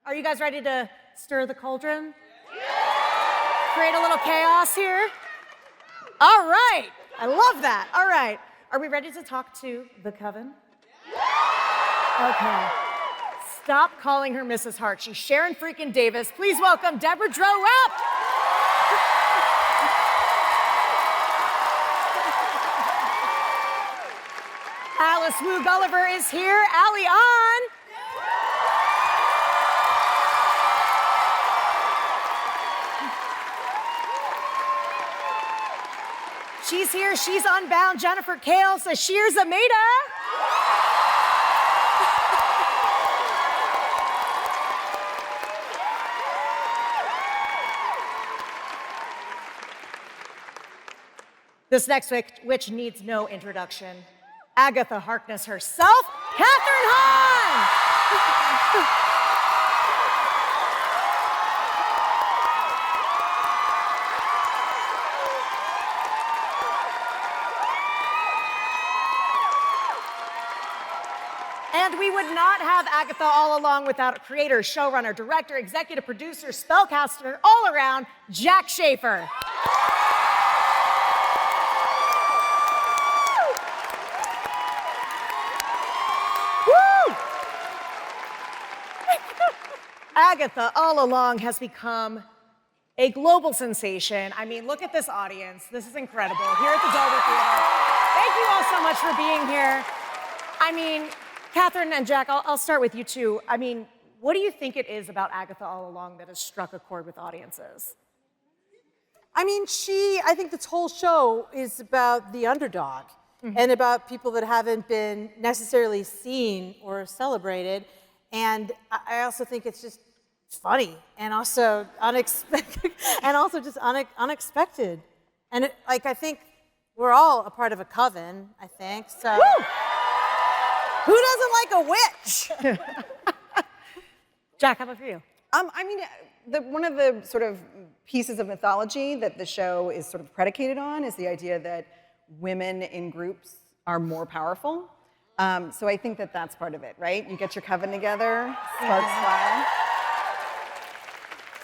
Are you guys ready to stir the cauldron? Create a little chaos here? All right. I love that. All right. Are we ready to talk to the coven? Okay. Stop calling her Mrs. Hart. She's Sharon freaking Davis. Please welcome Debra Jo Rupp. Alice Wu Gulliver is here. Allie on. She's here. She's unbound. Jennifer Kale, Sasheer Zamata. This next witch needs no introduction. Agatha Harkness herself, Kathryn Hahn! And we would not have Agatha All Along without creator, showrunner, director, executive producer, spellcaster, all around, Jac Schaeffer. Agatha All Along has become a global sensation. I mean, look at this audience. This is incredible. Here at the Dover Theater. Thank you all so much for being here. I mean, Kathryn and Jac, I'll start with you two. I mean, what do you think it is about Agatha All Along that has struck a chord with audiences? I mean, I think this whole show is about the underdog and about people that haven't been necessarily seen or celebrated. And I also think it's just funny and also unexpected and also just unexpected. And I think we're all a part of a coven, I think. So woo! Who doesn't like a witch? Jac, how about for you? I mean, one of the sort of pieces of mythology that the show is sort of predicated on is the idea that women in groups are more powerful. So I think that that's part of it, right? You get your coven together, sparks fly.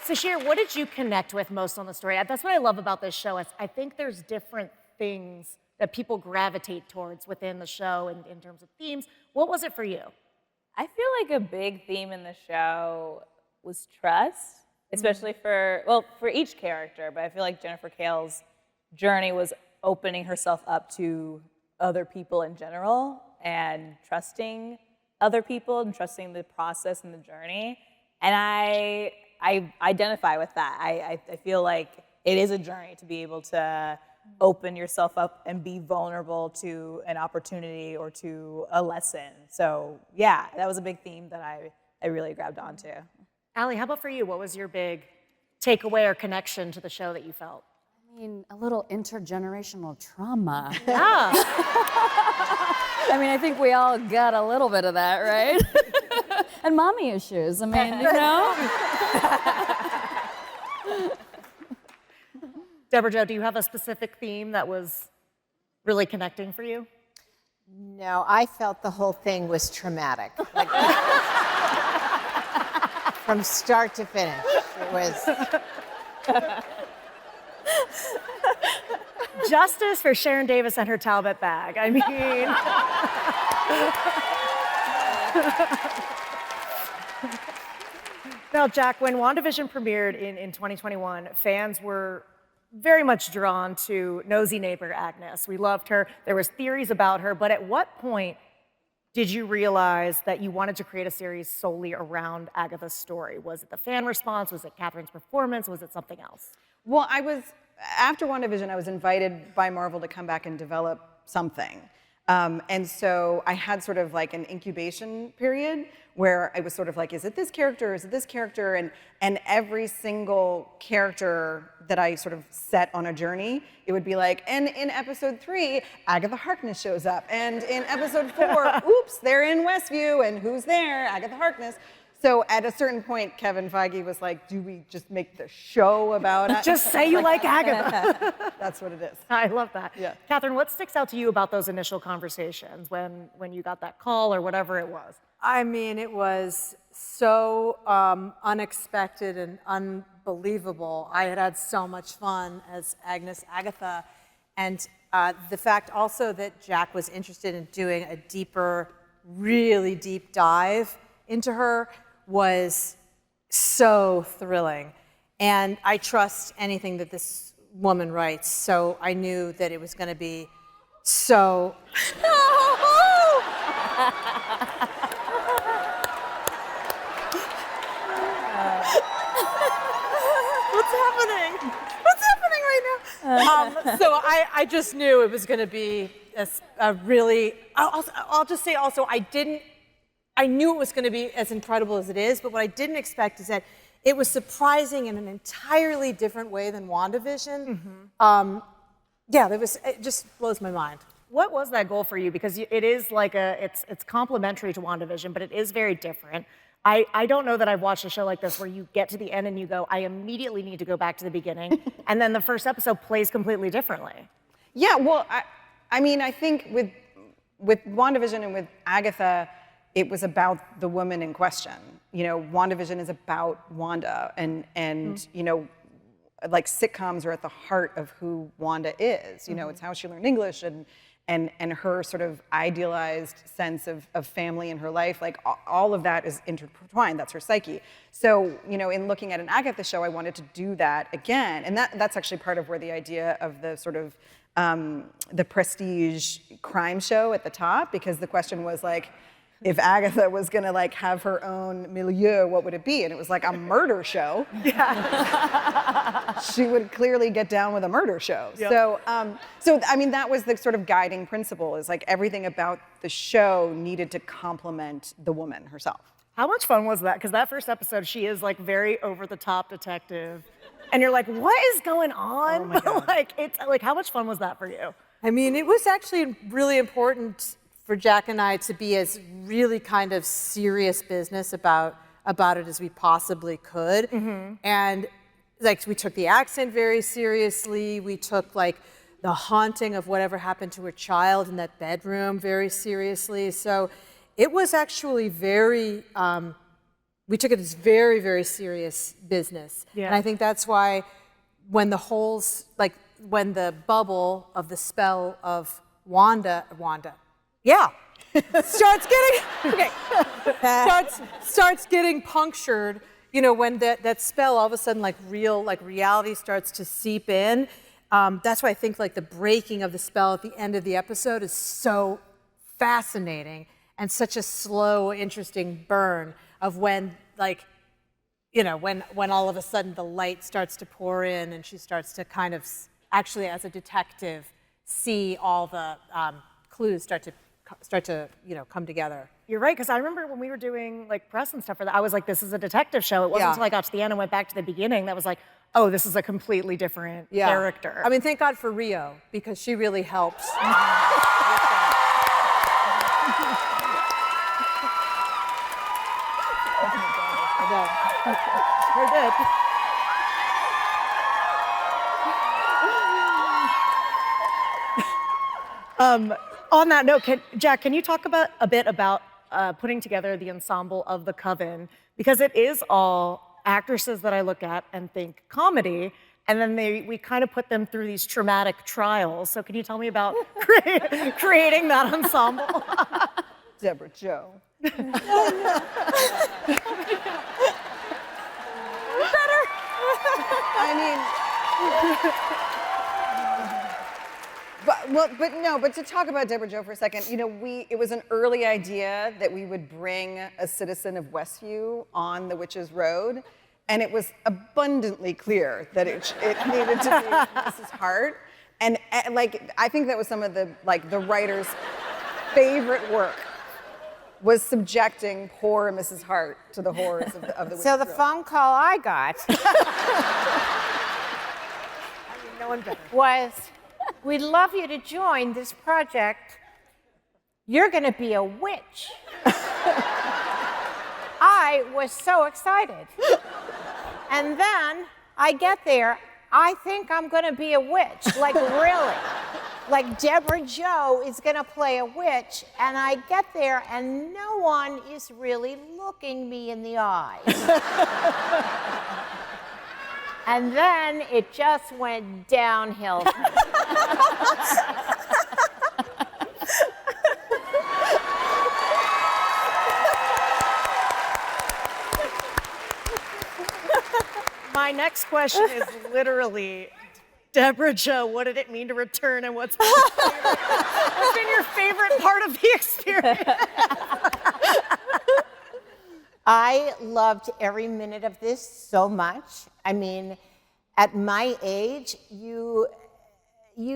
Sasheer, what did you connect with most on the story? That's what I love about this show. I think there's different things that people gravitate towards within the show in terms of themes. What was it for you? I feel like a big theme in the show was trust, especially for each character, but I feel like Jennifer Kale's journey was opening herself up to other people in general and trusting other people and trusting the process and the journey. And I identify with that. I feel like it is a journey to be able to open yourself up and be vulnerable to an opportunity or to a lesson. So yeah, that was a big theme that I really grabbed onto. Allie, how about for you? What was your big takeaway or connection to the show that you felt? I mean, a little intergenerational trauma. Yeah. I mean, I think we all got a little bit of that, right? And mommy issues, I mean, you know? Debra Jo, do you have a specific theme that was really connecting for you? No, I felt the whole thing was traumatic. Like, from start to finish. It was... Justice for Sharon Davis and her Talbot bag. I mean... Now, Jac, when WandaVision premiered in 2021, fans were very much drawn to nosy neighbor Agnes. We loved her. There was theories about her, but at what point did you realize that you wanted to create a series solely around Agatha's story? Was it the fan response? Was it Kathryn's performance? Was it something else? Well, after WandaVision, I was invited by Marvel to come back and develop something. And so I had sort of like an incubation period where I was sort of like, is it this character? Is it this character? And every single character that I sort of set on a journey, it would be like, and in episode 3, Agatha Harkness shows up. And in episode 4, oops, they're in Westview, and who's there? Agatha Harkness. So at a certain point, Kevin Feige was like, do we just make the show about it? Just say you like Agatha. That's what it is. I love that. Yeah. Kathryn, what sticks out to you about those initial conversations when you got that call or whatever it was? I mean, it was so unexpected and unbelievable. I had so much fun as Agatha. And the fact also that Jac was interested in doing a deeper, really deep dive into her was so thrilling. And I trust anything that this woman writes, so I knew that it was going to be so... What's happening? What's happening right now? So I just knew it was going to be a really... I'll just say also, I knew it was going to be as incredible as it is, but what I didn't expect is that it was surprising in an entirely different way than WandaVision. It just blows my mind. What was that goal for you? Because it is like it's complementary to WandaVision, but it is very different. I don't know that I've watched a show like this where you get to the end and you go, I immediately need to go back to the beginning, and then the first episode plays completely differently. Yeah, well, I mean, I think with WandaVision and with Agatha, it was about the woman in question. You know, WandaVision is about Wanda, and you know, like sitcoms are at the heart of who Wanda is. You know, it's how she learned English and her sort of idealized sense of family in her life. Like all of that is intertwined. That's her psyche. So, you know, in looking at an Agatha show, I wanted to do that again, and that's actually part of where the idea of the sort of the prestige crime show at the top, because the question was like, if Agatha was gonna like have her own milieu, what would it be? And it was like a murder show. Yeah. She would clearly get down with a murder show. Yep. So I mean, that was the sort of guiding principle, is like everything about the show needed to complement the woman herself. How much fun was that? Because that first episode, she is like very over-the-top detective. And you're like, what is going on? Oh my God. Like, it's like, how much fun was that for you? I mean, it was actually really important for Jac and I to be as really kind of serious business about it as we possibly could. And like, we took the accent very seriously. We took like the haunting of whatever happened to her child in that bedroom very seriously. So it was actually very, we took it as very, very serious business. Yeah. And I think that's why when the holes, like when the bubble of the spell of Wanda, yeah, starts getting punctured. You know, when that spell all of a sudden like reality starts to seep in. That's why I think like the breaking of the spell at the end of the episode is so fascinating and such a slow, interesting burn of when like, you know, when all of a sudden the light starts to pour in and she starts to kind of actually as a detective see all the clues start to you know, come together. You're right, because I remember when we were doing like press and stuff for that, I was like, this is a detective show. It wasn't until I got to the end and went back to the beginning that was like, oh, this is a completely different character. I mean, thank God for Rio, because she really helps. Her did. On that note, Jac, can you talk a bit about putting together the ensemble of the Coven? Because it is all actresses that I look at and think comedy, and then we kind of put them through these traumatic trials. So can you tell me about creating that ensemble? Debra Jo. But to talk about Debra Jo for a second, you know, it was an early idea that we would bring a citizen of Westview on the Witches Road, and it was abundantly clear that it needed to be Mrs. Hart, and like I think that was some of the writer's favorite work, was subjecting poor Mrs. Hart to the horrors of the Witches So the Road. phone call I got No one better. was, we'd love you to join this project. You're going to be a witch. I was so excited. And then I get there, I think I'm going to be a witch. Like, really? like Debra Jo is going to play a witch, and I get there and no one is really looking me in the eyes. And then it just went downhill. My next question is literally, Debra Jo, what did it mean to return, and what's been your favorite part of the experience? I loved every minute of this so much. I mean, at my age, you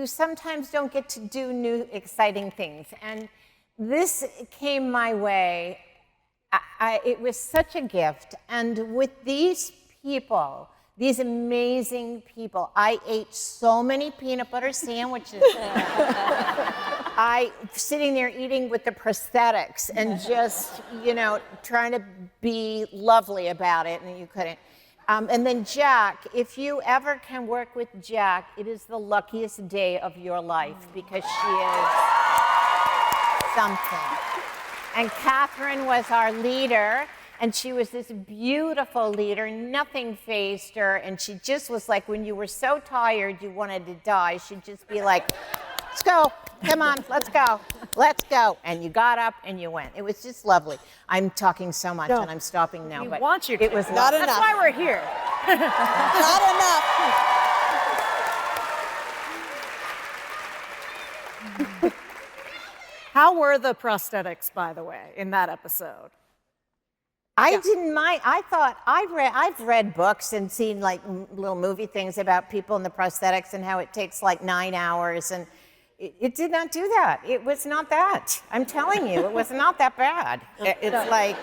sometimes don't get to do new, exciting things. And this came my way. It was such a gift. And with these people, these amazing people, I ate so many peanut butter sandwiches. I sitting there eating with the prosthetics and just, trying to be lovely about it, and you couldn't. And then Jac, if you ever can work with Jac, it is the luckiest day of your life because she is something. And Kathryn was our leader, and she was this beautiful leader. Nothing fazed her, and she just was like, when you were so tired you wanted to die, she'd just be like, let's go. Come on, let's go. Let's go. And you got up and you went. It was just lovely. I'm talking so much and I'm stopping now. We but want you to. It was Not lovely. enough. That's why we're here. Not enough. How were the prosthetics, by the way, in that episode? I didn't mind. I thought I've read books and seen like little movie things about people in the prosthetics and how it takes like 9 hours, and it did not do that. It was not that. I'm telling you, it was not that bad. It's like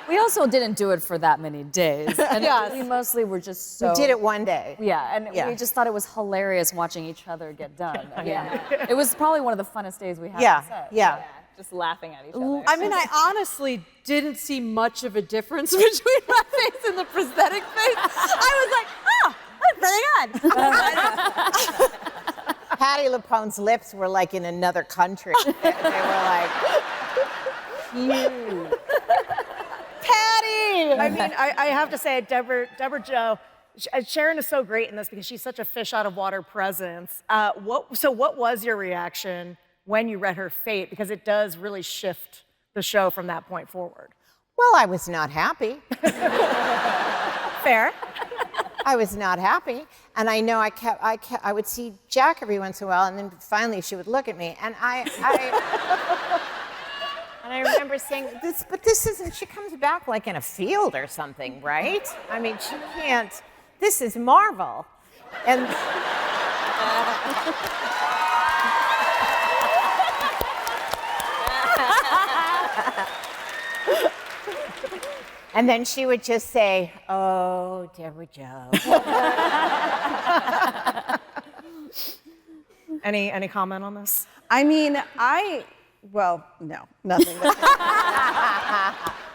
We also didn't do it for that many days. And Yes. we mostly were just so... we did it one day. Yeah, and Yeah. we just thought it was hilarious watching each other get done. I mean, it was probably one of the funnest days we had Yeah, on set. yeah. Just laughing at each other. I mean, I honestly didn't see much of a difference between my face and the prosthetic face. I was like, oh, that's pretty good. Patti LuPone's lips were like in another country. They were like, huge. Patty! I mean, I have to say, Debra Jo, Sharon is so great in this because she's such a fish out of water presence. What was your reaction when you read her fate? Because it does really shift the show from that point forward. Well, I was not happy. Fair. I was not happy, and I know I would see Jac every once in a while, and then finally she would look at me, and I remember saying, this isn't, she comes back like in a field or something, right? I mean, she can't, this is Marvel. And and then she would just say, oh, Debra Jo. Any comment on this? I mean, well, no, nothing.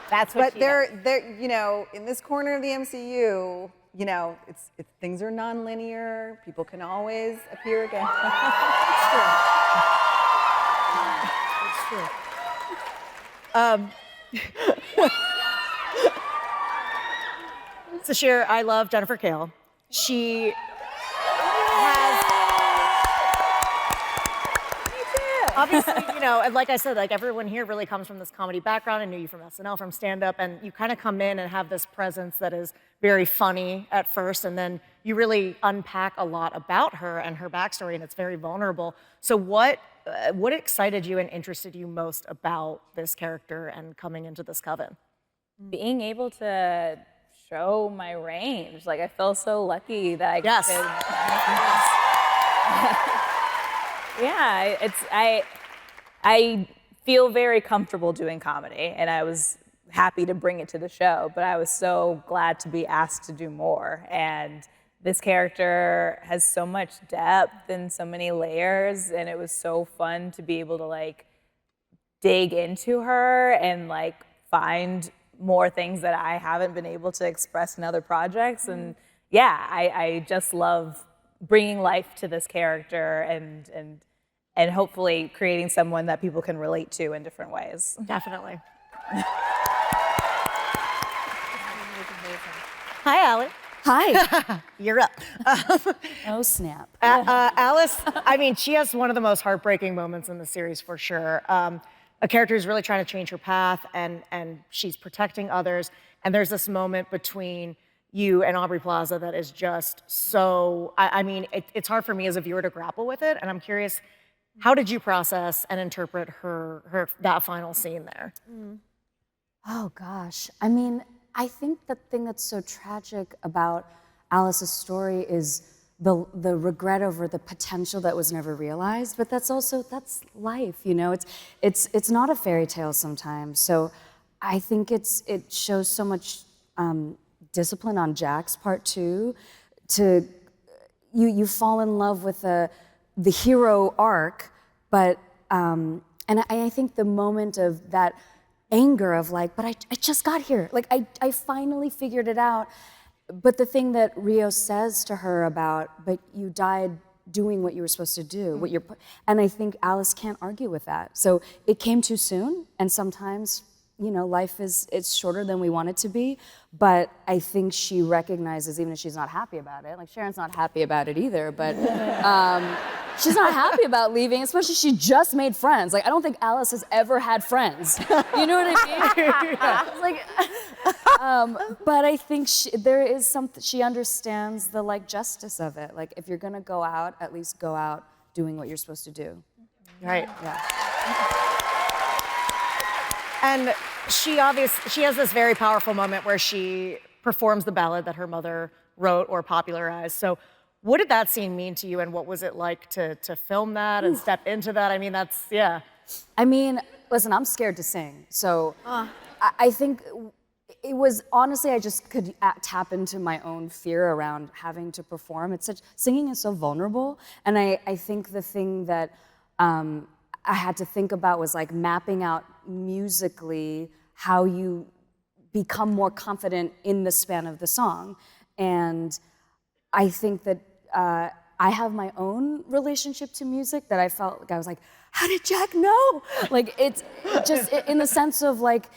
That's what But she they're, does. in this corner of the MCU, things are non-linear. People can always appear again. It's true. Sasheer, I love Jennifer Kale. She has, obviously, and like I said, like everyone here really comes from this comedy background. I knew you from SNL, from stand-up, and you kind of come in and have this presence that is very funny at first, and then you really unpack a lot about her and her backstory, and it's very vulnerable. So what excited you and interested you most about this character and coming into this coven? Being able to show my range. Like, I feel so lucky that I Yes. could. Yeah, I feel very comfortable doing comedy, and I was happy to bring it to the show, but I was so glad to be asked to do more. And this character has so much depth and so many layers, and it was so fun to be able to like dig into her and like find more things that I haven't been able to express in other projects. And yeah, I just love bringing life to this character and and hopefully creating someone that people can relate to in different ways. Definitely. Hi, Allie. Hi. You're up. Oh, snap. Alice, I mean, she has one of the most heartbreaking moments in the series for sure. A character who's really trying to change her path, and she's protecting others. And there's this moment between you and Aubrey Plaza that is just so, I mean, it's hard for me as a viewer to grapple with it. And I'm curious, how did you process and interpret her that final scene there? Oh, gosh. I mean, I think the thing that's so tragic about Alice's story is the regret over the potential that was never realized, but that's life, you know. It's not a fairy tale sometimes. So I think it shows so much discipline on Jac's part too. You fall in love with the hero arc, but and I think the moment of that anger of like, but I just got here, like I finally figured it out. But the thing that Rio says to her about, but you died doing what you were supposed to do, and I think Alice can't argue with that. So it came too soon, and sometimes, you know, life it's shorter than we want it to be, but I think she recognizes, even if she's not happy about it, like Sharon's not happy about it either, but she's not happy about leaving, especially she just made friends. Like, I don't think Alice has ever had friends. You know what I mean? Like, but I think there is something, she understands the like justice of it. Like, if you're gonna go out, at least go out doing what you're supposed to do. Right. Yeah. And she has this very powerful moment where she performs the ballad that her mother wrote or popularized. So what did that scene mean to you, and what was it like to film that and step into that? I mean, yeah. I mean, listen, I'm scared to sing. So I think it was, honestly, I just could tap into my own fear around having to perform. Singing is so vulnerable. And I think the thing that I had to think about was like mapping out musically how you become more confident in the span of the song. And I think that I have my own relationship to music that I felt like I was like, how did Jac know? Like, it's just in the sense of like,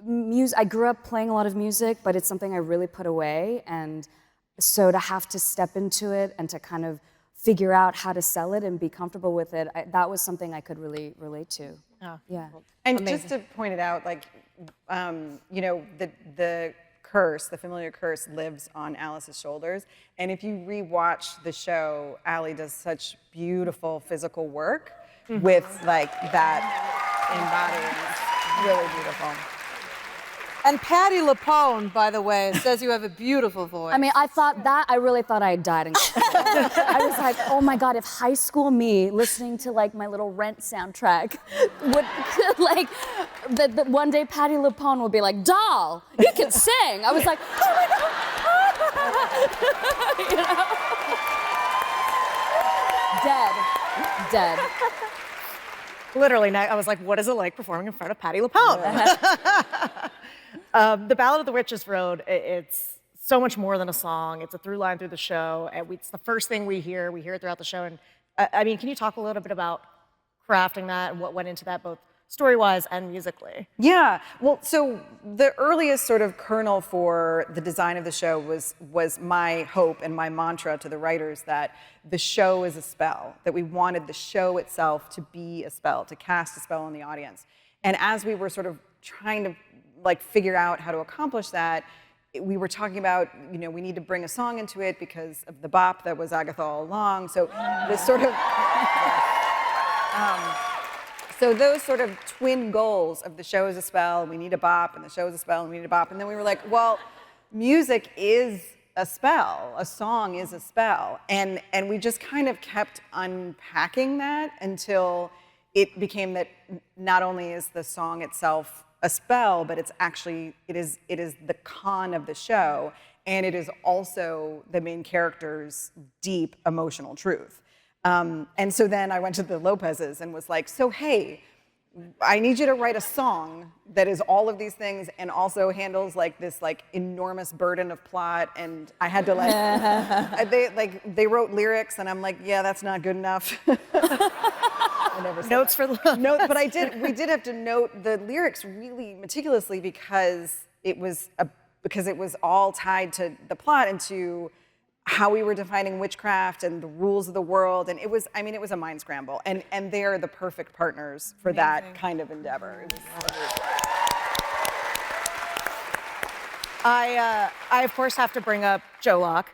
music. I grew up playing a lot of music, but it's something I really put away. And so to have to step into it and to kind of figure out how to sell it and be comfortable with it, that was something I could really relate to. Oh. Yeah. And Amazing. just to point it out, like, you know, the curse, the familiar curse, lives on Alice's shoulders. And if you rewatch the show, Allie does such beautiful physical work with like that embodied. It's really beautiful. And Patti LuPone, by the way, says you have a beautiful voice. I mean, I really thought I had died. I was like, oh my God, if high school me listening to like my little Rant soundtrack would like, that one day Patti LuPone would be like, doll, you can sing. I was like, oh my God. You know? Dead. Literally, I was like, what is it like performing in front of Patti LuPone? The Ballad of the Witch's Road, it's so much more than a song. It's a through line through the show. And it's the first thing we hear. We hear it throughout the show. And I mean, can you talk a little bit about crafting that and what went into that, both story-wise and musically? Yeah, well, so the earliest sort of kernel for the design of the show was my hope and my mantra to the writers that the show is a spell, that we wanted the show itself to be a spell, to cast a spell on the audience. And as we were sort of trying to like figure out how to accomplish that, we were talking about, you know, we need to bring a song into it because of the bop that was Agatha All Along. So this sort of, so those sort of twin goals of the show is a spell, we need a bop, and the show is a spell, and we need a bop. And then we were like, well, music is a spell, a song is a spell. And we just kind of kept unpacking that until it became that not only is the song itself a spell, but it's actually, it is the con of the show, and it is also the main character's deep emotional truth. And so then I went to the Lopez's and was like, so hey, I need you to write a song that is all of these things and also handles like this like enormous burden of plot. And I had to like, they wrote lyrics and I'm like, yeah, that's not good enough. I never said Notes that. for the Note, but we did have to note the lyrics really meticulously because it was all tied to the plot and to how we were defining witchcraft and the rules of the world, and it was a mind scramble, and they're the perfect partners for that kind of endeavor. I of course have to bring up Joe Locke.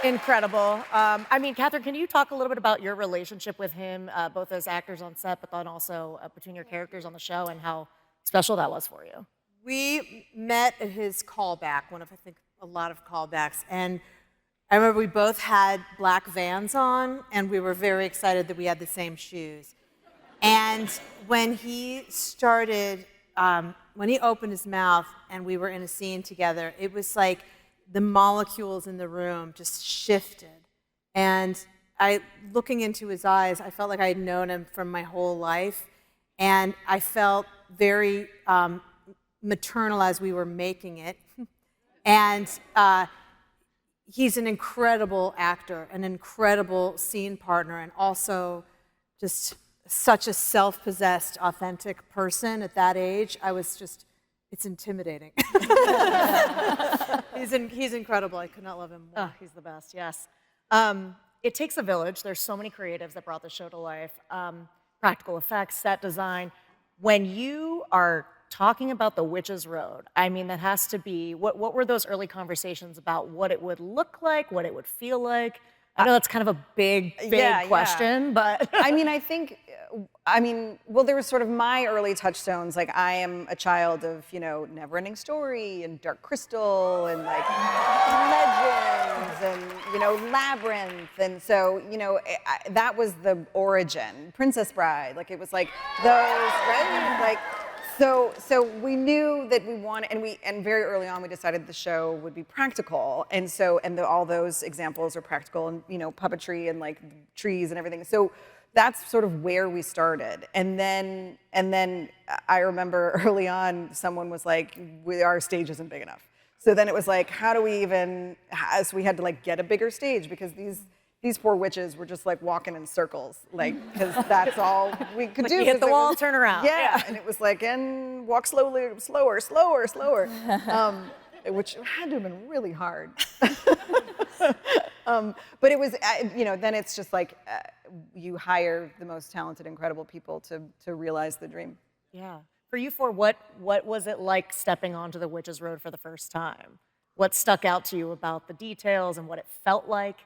Incredible. I mean, Kathryn, can you talk a little bit about your relationship with him, both as actors on set, but then also between your characters on the show, and how special that was for you? We met at his callback, one of, I think, a lot of callbacks. And I remember we both had black Vans on, and we were very excited that we had the same shoes. And when he started, when he opened his mouth and we were in a scene together, it was like the molecules in the room just shifted. And looking into his eyes, I felt like I had known him from my whole life. And I felt very maternal as we were making it. And he's an incredible actor, an incredible scene partner, and also just such a self-possessed, authentic person at that age. It's intimidating. He's incredible. I could not love him more. Oh, he's the best, yes. It takes a village. There's so many creatives that brought the show to life. Practical effects, set design. When you are talking about the Witch's Road, I mean, that has to be, what were those early conversations about what it would look like, what it would feel like? I know that's kind of a big question, but. Well, there was sort of my early touchstones. Like, I am a child of, Neverending Story and Dark Crystal and like Legends and, Labyrinth. And so, that was the origin. Princess Bride, like it was like those, right? Like, so we knew that we wanted, and very early on we decided the show would be practical, and all those examples are practical, and puppetry and like trees and everything. So that's sort of where we started, and then I remember early on someone was like, our stage isn't big enough. So then it was like, how do we even? So we had to like get a bigger stage because these poor witches were just like walking in circles, like, because that's all we could do. You hit the wall, turn around. Yeah, and it was like, and walk slowly, slower, which had to have been really hard. But it was, then it's just like, you hire the most talented, incredible people to realize the dream. Yeah. For you four, what was it like stepping onto the Witch's Road for the first time? What stuck out to you about the details and what it felt like?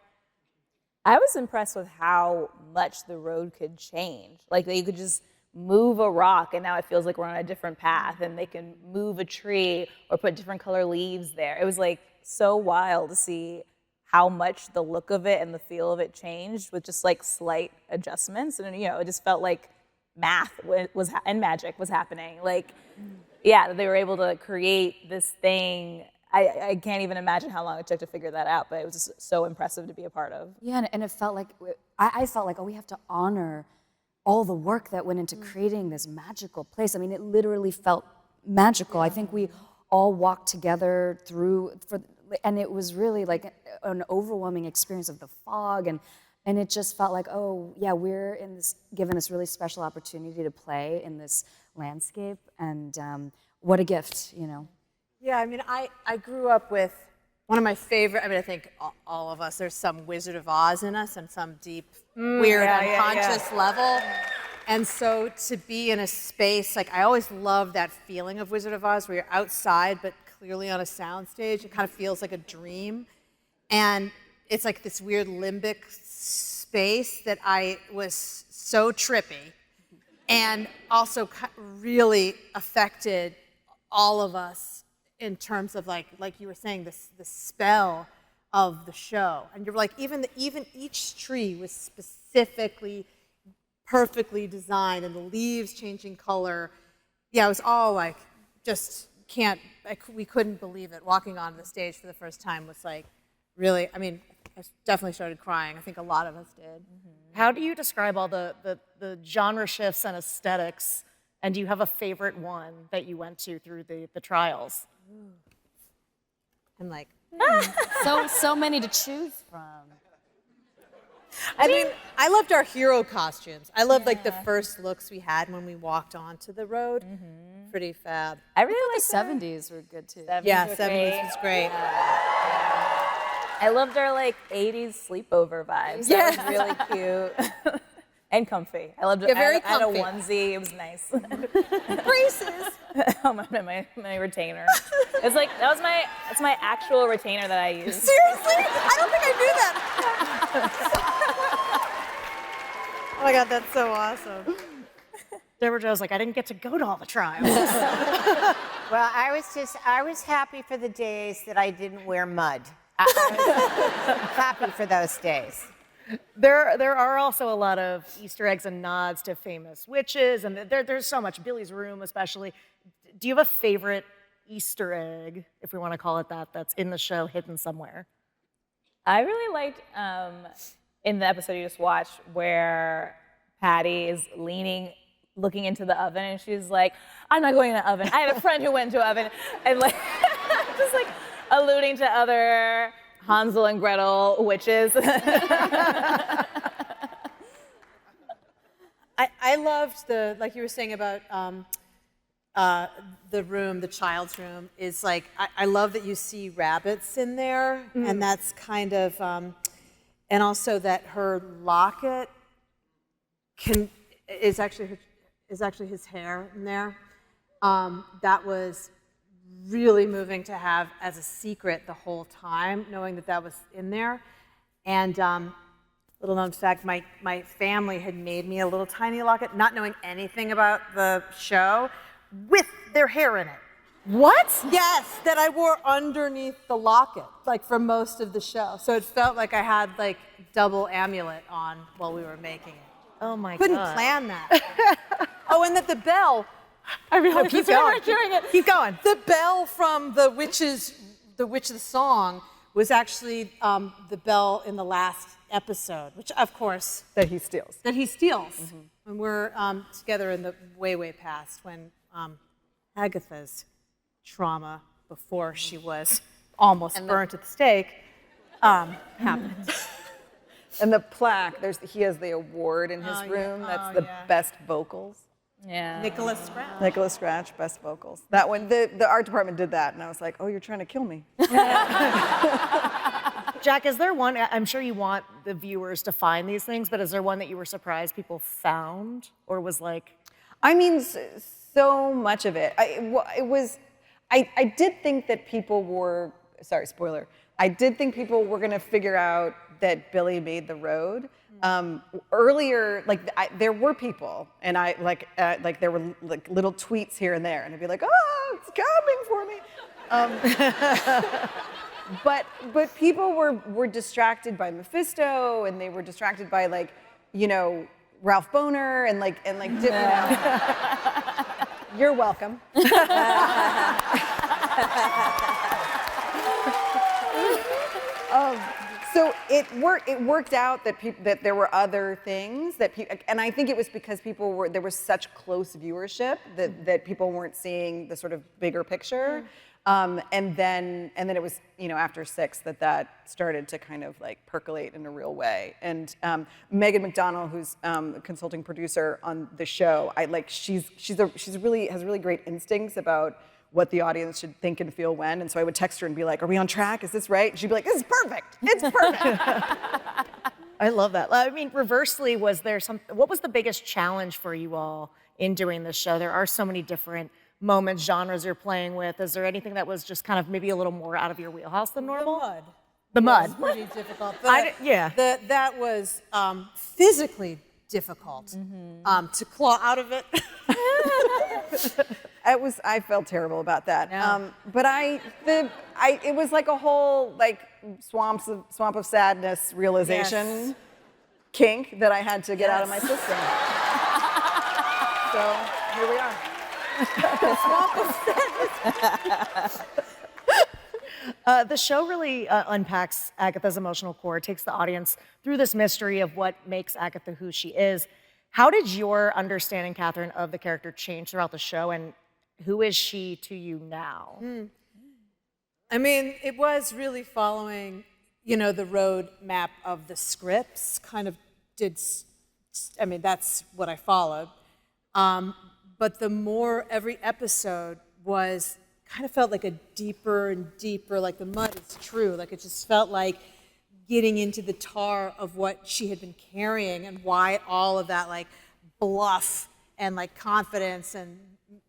I was impressed with how much the road could change. Like, you could just move a rock and now it feels like we're on a different path, and they can move a tree or put different color leaves there. It was like so wild to see how much the look of it and the feel of it changed with just like slight adjustments. And it just felt like math and magic was happening. Like, yeah, they were able to create this thing. I can't even imagine how long it took to figure that out, but it was just so impressive to be a part of. Yeah, and it felt like, I felt like, we have to honor all the work that went into creating this magical place. I mean, it literally felt magical. I think we all walked together and it was really like an overwhelming experience of the fog, and it just felt like, we're given this really special opportunity to play in this landscape, and what a gift, Yeah, I mean, I grew up with one of my favorite, I think all of us, there's some Wizard of Oz in us and some deep, weird, unconscious level. And so to be in a space, like, I always love that feeling of Wizard of Oz where you're outside but clearly on a soundstage. It kind of feels like a dream. And it's like this weird limbic space that I was so trippy and also really affected all of us in terms of like you were saying, the spell of the show. And you're like, even each tree was specifically, perfectly designed, and the leaves changing color. Yeah, it was all like, we couldn't believe it. Walking onto the stage for the first time was like, really, I definitely started crying. I think a lot of us did. Mm-hmm. How do you describe all the genre shifts and aesthetics? And do you have a favorite one that you went to through the trials? I'm like, so many to choose from. I mean, I loved our hero costumes. I loved like the first looks we had when we walked onto the road. Pretty fab. I really The like 70s were good too. Yeah, 70s. 70s was great. I loved our like 80s sleepover vibes. Yeah. That was really cute. And comfy. I loved it. Yeah, very I had a comfy. onesie. It was nice. Braces. Oh, my retainer. It's like that's my actual retainer that I use. Seriously? I don't think I knew that. Oh my God, that's so awesome. Debra Jo's like, I didn't get to go to all the trials. Well, I was happy for the days that I didn't wear mud. I was happy for those days. There are also a lot of Easter eggs and nods to famous witches, and there's so much. Billy's room, especially. Do you have a favorite Easter egg, if we want to call it that, that's in the show, hidden somewhere? I really liked in the episode you just watched where Patti is looking into the oven, and she's like, "I'm not going in the oven. I have a friend who went to an oven," and like just like alluding to other Hansel and Gretel witches. I loved like you were saying about the room, the child's room, is like, I love that you see rabbits in there, and that's kind of, and also that her locket is actually his hair in there. That was really moving to have as a secret the whole time, knowing that was in there. And little known fact, my family had made me a little tiny locket, not knowing anything about the show, with their hair in it. What? Yes, that I wore underneath the locket, like for most of the show. So it felt like I had like double amulet on while we were making it. Oh my Couldn't God. plan that. Oh, and that the bell. I realized keep this when we going. were doing it. Keep going. The bell from the Witch of the Song was actually the bell in the last episode, which of course That he steals. when we're together in the way past, when Agatha's trauma before she was almost burnt at the stake happened. And the plaque, he has the award in his room. That's the best vocals. Yeah. Nicholas Scratch. Nicholas Scratch, best vocals. That one, the art department did that, and I was like, oh, you're trying to kill me. Jac, is there one, I'm sure you want the viewers to find these things, but is there one that you were surprised people found or was like? I mean, so much of it. I did think that people were, sorry, spoiler. I did think people were gonna figure out that Billy made the road. Earlier, there were people, and there were like little tweets here and there, and I'd be like, oh, it's coming for me. But people were distracted by Mephisto, and they were distracted by Ralph Boner and you're welcome. So it worked out that there were other things and I think it was because there was such close viewership that people weren't seeing the sort of bigger picture. And then it was, after 6 that started to kind of like percolate in a real way. And Megan McDonnell, who's a consulting producer on the show, she has really great instincts about what the audience should think and feel when. And so I would text her and be like, are we on track? Is this right? And she'd be like, this is perfect. It's perfect. I love that. I mean, reversely, what was the biggest challenge for you all in doing this show? There are so many different moments, genres you're playing with. Is there anything that was just kind of maybe a little more out of your wheelhouse than normal? The mud. Was pretty difficult. Yeah. That was physically difficult to claw out of it. I felt terrible about that. Yeah. But it was like a whole swamp of sadness realization kink that I had to get out of my system. So here we are. The show really unpacks Agatha's emotional core, takes the audience through this mystery of what makes Agatha who she is. How did your understanding, Kathryn, of the character change throughout the show, and who is she to you now? I mean, it was really following, you know, the road map of the scripts kind of did, I mean, that's what I followed. But the more every episode was, kind of felt like a deeper and deeper, like the mud is true. Like it just felt like getting into the tar of what she had been carrying and why all of that like bluff and like confidence and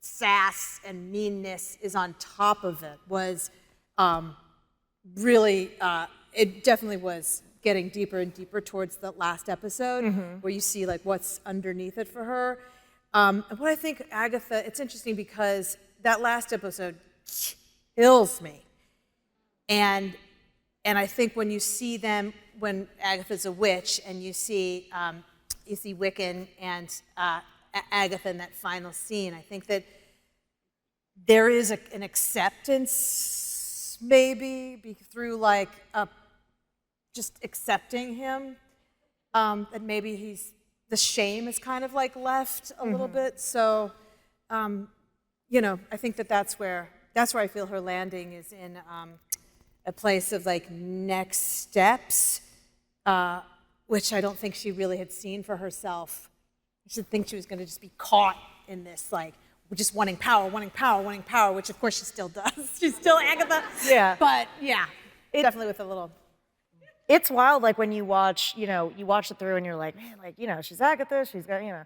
sass and meanness is on top of it was really, it definitely was getting deeper and deeper towards the last episode where you see like what's underneath it for her. And what I think Agatha, it's interesting because that last episode kills me. And I think when you see them, when Agatha's a witch and you see Wiccan and Agatha in that final scene, I think that there is an acceptance maybe through like just accepting him, that maybe the shame is kind of like left a little bit. So, you know, I think that's where I feel her landing is in a place of like next steps, which I don't think she really had seen for herself. She didn't think she was going to just be caught in this like just wanting power, which of course she still does. She's still Agatha. Yeah. But yeah, definitely with a little. It's wild, like when you watch it through and you're like, man, like, you know, she's Agatha, she's got, you know.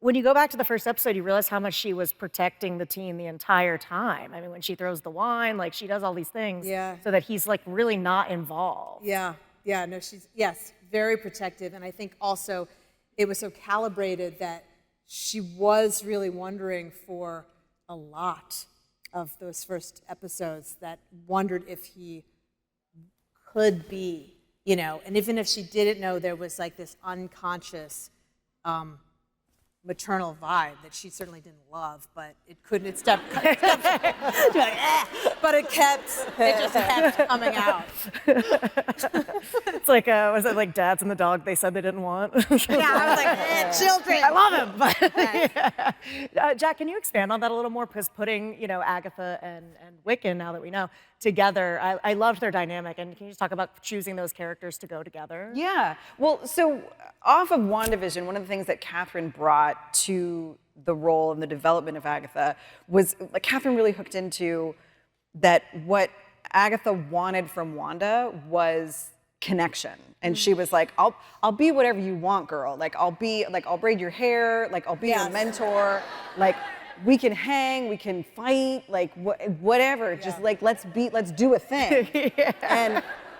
When you go back to the first episode, you realize how much she was protecting the teen the entire time. I mean, when she throws the wine, like she does all these things so that he's like really not involved. Yeah, no, yes, very protective. And I think also it was so calibrated that she was really wondering for a lot of those first episodes, that wondered if he could be, you know, and even if she didn't know, there was like this unconscious maternal vibe that she certainly didn't love, but it couldn't, it kept coming out. It's like, was it like Dads and the Dog they said they didn't want? Yeah, I was like, children. I love him, but yeah. Jac, can you expand on that a little more? Because putting, you know, Agatha and Wiccan, now that we know, together, I loved their dynamic. And can you just talk about choosing those characters to go together? Yeah. Well, so off of WandaVision, one of the things that Kathryn brought to the role and the development of Agatha was, like, Kathryn really hooked into that what Agatha wanted from Wanda was connection. And she was like, I'll be whatever you want, girl. Like, I'll braid your hair, like, I'll be your mentor, like, we can hang, we can fight, like whatever. Just like let's do a thing.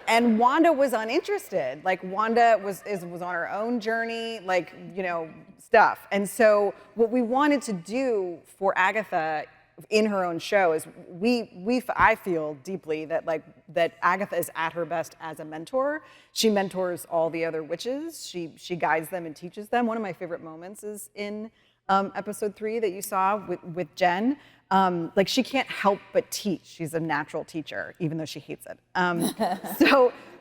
And Wanda was uninterested. Like Wanda was on her own journey, like, you know, stuff. And so what we wanted to do for Agatha in her own show is I feel deeply that Agatha is at her best as a mentor. She mentors all the other witches. She guides them and teaches them. One of my favorite moments is in episode 3 that you saw with Jen. Like, she can't help but teach. She's a natural teacher, even though she hates it.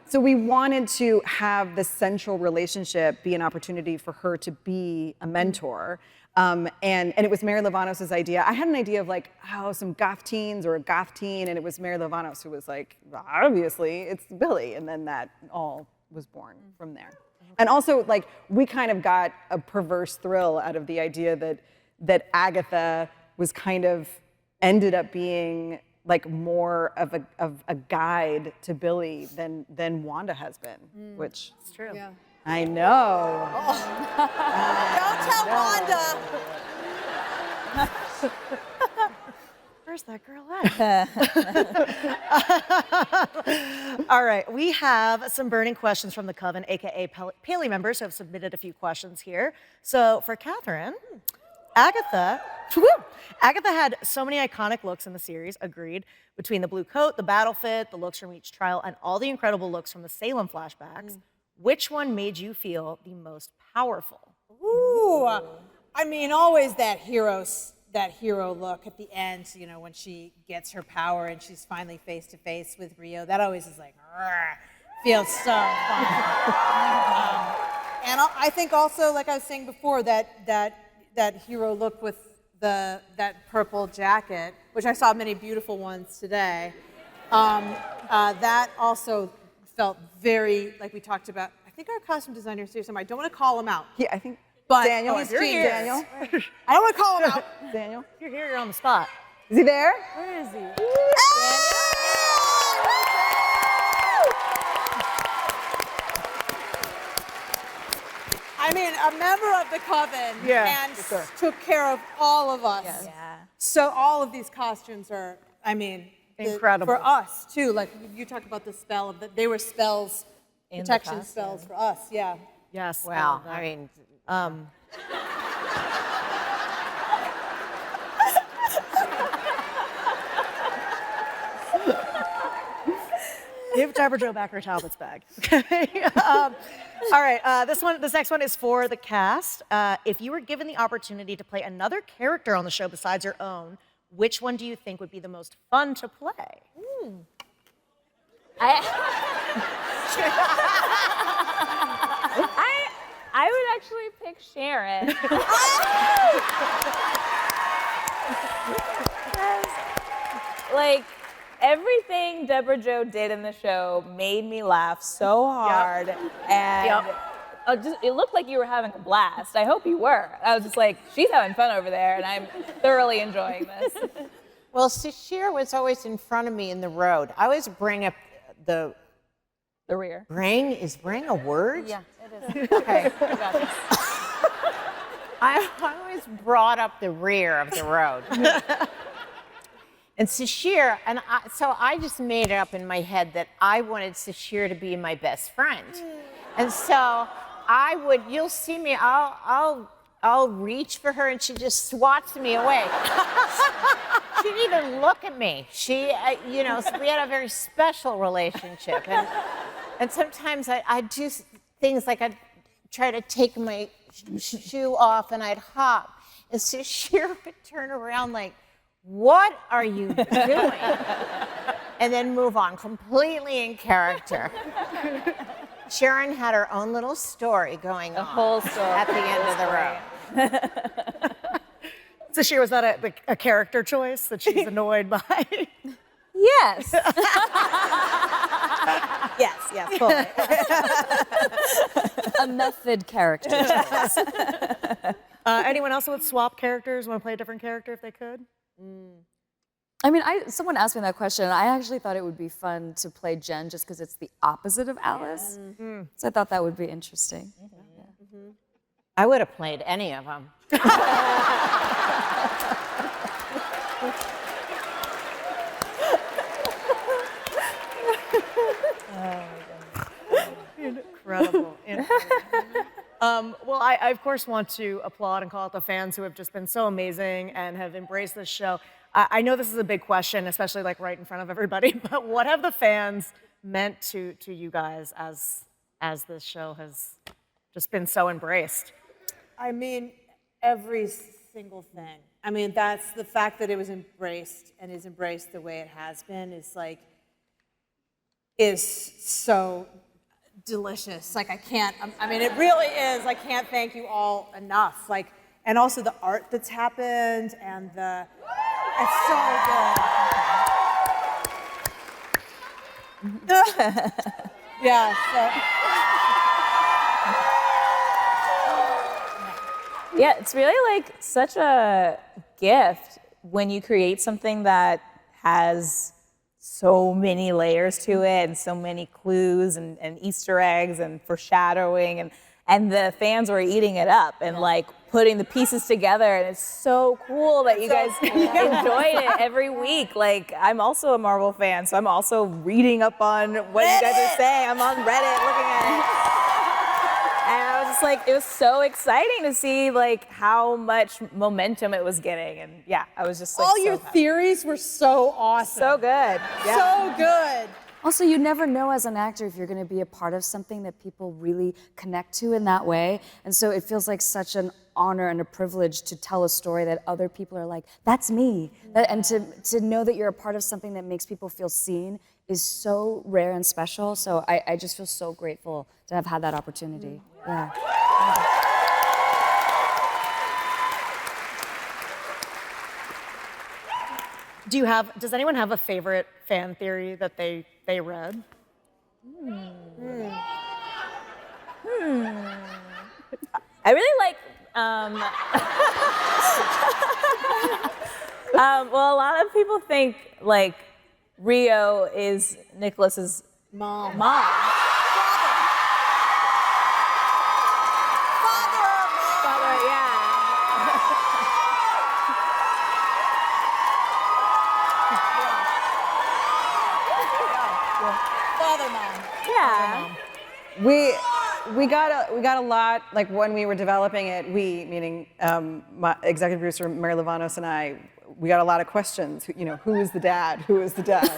So we wanted to have this central relationship be an opportunity for her to be a mentor. And it was Mary Lavanos' idea. I had an idea of like, some goth teens or a goth teen, and it was Mary Lavanos who was like, obviously, it's Billy. And then that all was born from there. And also, like, we kind of got a perverse thrill out of the idea that Agatha was kind of ended up being like more of a guide to Billy than Wanda has been, which It's true. Yeah. I know. Don't tell Wanda. Where's that girl at? All right, we have some burning questions from the Coven, AKA Paley members, who have submitted a few questions here. So for Kathryn, Agatha had so many iconic looks in the series, agreed, between the blue coat, the battle fit, the looks from each trial, and all the incredible looks from the Salem flashbacks. Which one made you feel the most powerful? Ooh, I mean, always that hero look at the end, you know, when she gets her power and she's finally face to face with Rio. That always is like, feels so fun. And I think also, like I was saying before, that hero look with that purple jacket, which I saw many beautiful ones today. That also felt very, like we talked about, I think our costume designer is here somewhere. I don't want to call him out. Yeah, I think But Daniel. if you're here, Daniel. I don't want to call him out. Daniel. If you're here, you're on the spot. Is he there? Where is he? I mean, a member of the coven and took care of all of us. Yeah. So all of these costumes are, I mean, Incredible. for us too. Like you talked about the spell of they were spells, In the protection costume. spells for us. Yeah. Yes. Well, I mean, Give Debra Jo back her Talbot's bag. Okay. All right. This next one is for the cast. If you were given the opportunity to play another character on the show besides your own, which one do you think would be the most fun to play? I would actually pick Sharon. Like, everything Debra Jo did in the show made me laugh so hard. And it looked like you were having a blast. I hope you were. I was just like, she's having fun over there, and I'm thoroughly enjoying this. well, Sasheer was always in front of me in the road. I always bring up the The rear. Is bring a word? Yeah, it is. Okay. I always brought up the rear of the road. And Sasheer, so I just made it up in my head that I wanted Sasheer to be my best friend. And so you'll see me, I'll reach for her and she just swats me away. She didn't even look at me. So we had a very special relationship. And sometimes I'd do things like I'd try to take my shoe off and I'd hop. And Sasheer would turn around like, what are you doing? And then move on, completely in character. Sharon had her own little story going on. A whole story. At the end of the road. Sasheer, was that a character choice that she's annoyed by? Yes. Yes, fully. A method character. Anyone else would swap characters, want to play a different character if they could? I mean, someone asked me that question, and I actually thought it would be fun to play Jen just because it's the opposite of Alice. So I thought that would be interesting. I would have played any of them. Incredible. Well, I of course want to applaud and call out the fans who have just been so amazing and have embraced this show. I know this is a big question, especially like right in front of everybody, but what have the fans meant to you guys as this show has just been so embraced? I mean, every single thing. I mean, that's the fact that it was embraced and is embraced the way it has been is so delicious. Like I mean, it really is. I can't thank you all enough. Like, and also the art that's happened and it's so good. Yeah. Yeah, it's really like such a gift when you create something that has so many layers to it and so many clues and Easter eggs and foreshadowing and the fans were eating it up and like putting the pieces together, and it's so cool that you guys enjoyed it every week. Like, I'm also a Marvel fan, so I'm also reading up on what you guys are saying. I'm on Reddit looking at it. And I was just like, it was so exciting to see like how much momentum it was getting, and yeah, I was just like, All so your happy. theories were so awesome. So good. Yeah. So good. Also, you never know as an actor if you're going to be a part of something that people really connect to in that way. And so it feels like such an honor and a privilege to tell a story that other people are like, that's me. And to know that you're a part of something that makes people feel seen is so rare and special. So I just feel so grateful to have had that opportunity. Yeah. Does anyone have a favorite fan theory that they read? I really like. Well, a lot of people think like Rio is Nicholas's Mom. mom. Father, yeah. Father, mom. Yeah. We got a lot, like when we were developing it, we, meaning my executive producer Mary Lavanos and I, we got a lot of questions. You know, who is the dad? Who is the dad?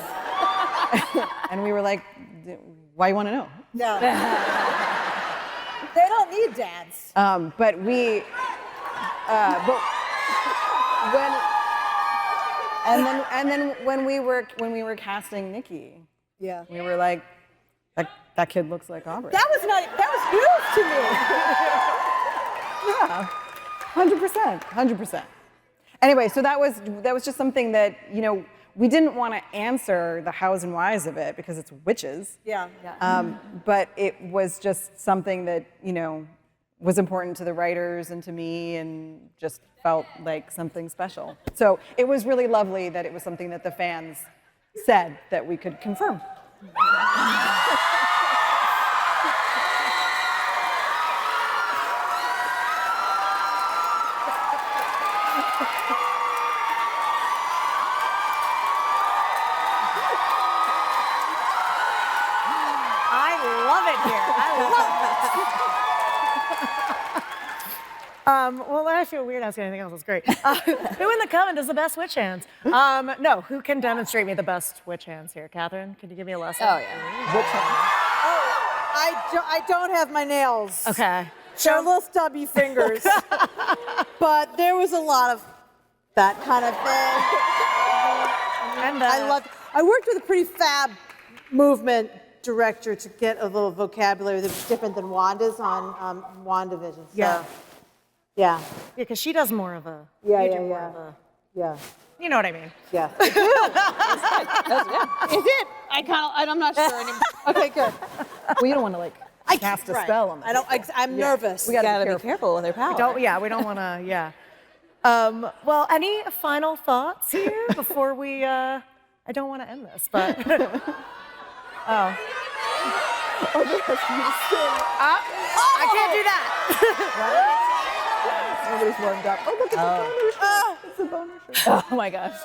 And we were like, why you want to know? No. They don't need dads. But we, but when we were casting Nikki, Yeah. we were like, that kid looks like Aubrey. That was news to me. Yeah, 100%. Anyway, so that was just something that, you know, we didn't want to answer the hows and whys of it because it's witches. Yeah. But it was just something that, you know, was important to the writers and to me and just felt like something special. So it was really lovely that it was something that the fans said that we could confirm. Well, I feel weird asking anything else. That's great. Who in the coven does the best witch hands? No, who can demonstrate me the best witch hands here? Kathryn, can you give me a lesson? Oh yeah. Witch hands. I don't have my nails. Okay. They're little stubby fingers. But there was a lot of that kind of thing. And I worked with a pretty fab movement director to get a little vocabulary that was different than Wanda's on WandaVision. So, Yeah. Yeah. because she does more of a. Yeah, you yeah, do more yeah. of a. Yeah. You know what I mean? Yeah. Is it? I'm not sure anymore. Okay, good. Well, you don't want to like cast a Right. spell on them. I'm nervous. We gotta be careful. with their power. We don't want to. Yeah. Well, any final thoughts here before we? I don't want to end this, but. I can't do that. Nobody's warmed up. Oh, look, it's a boner shirt. Oh my gosh.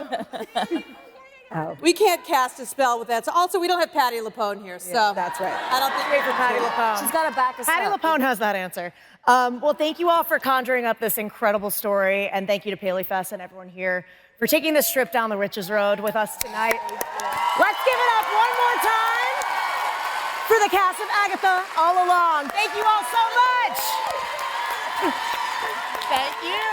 We can't cast a spell with that. So also, we don't have Patti LuPone here, so That's right. I don't think Wait for Patti LuPone. She's got to back us Patti up. LuPone has that answer. Well, thank you all for conjuring up this incredible story, and thank you to PaleyFest and everyone here for taking this trip down the Witches Road with us tonight. Let's give it up one more time for the cast of Agatha All Along. Thank you all so much. Thank you.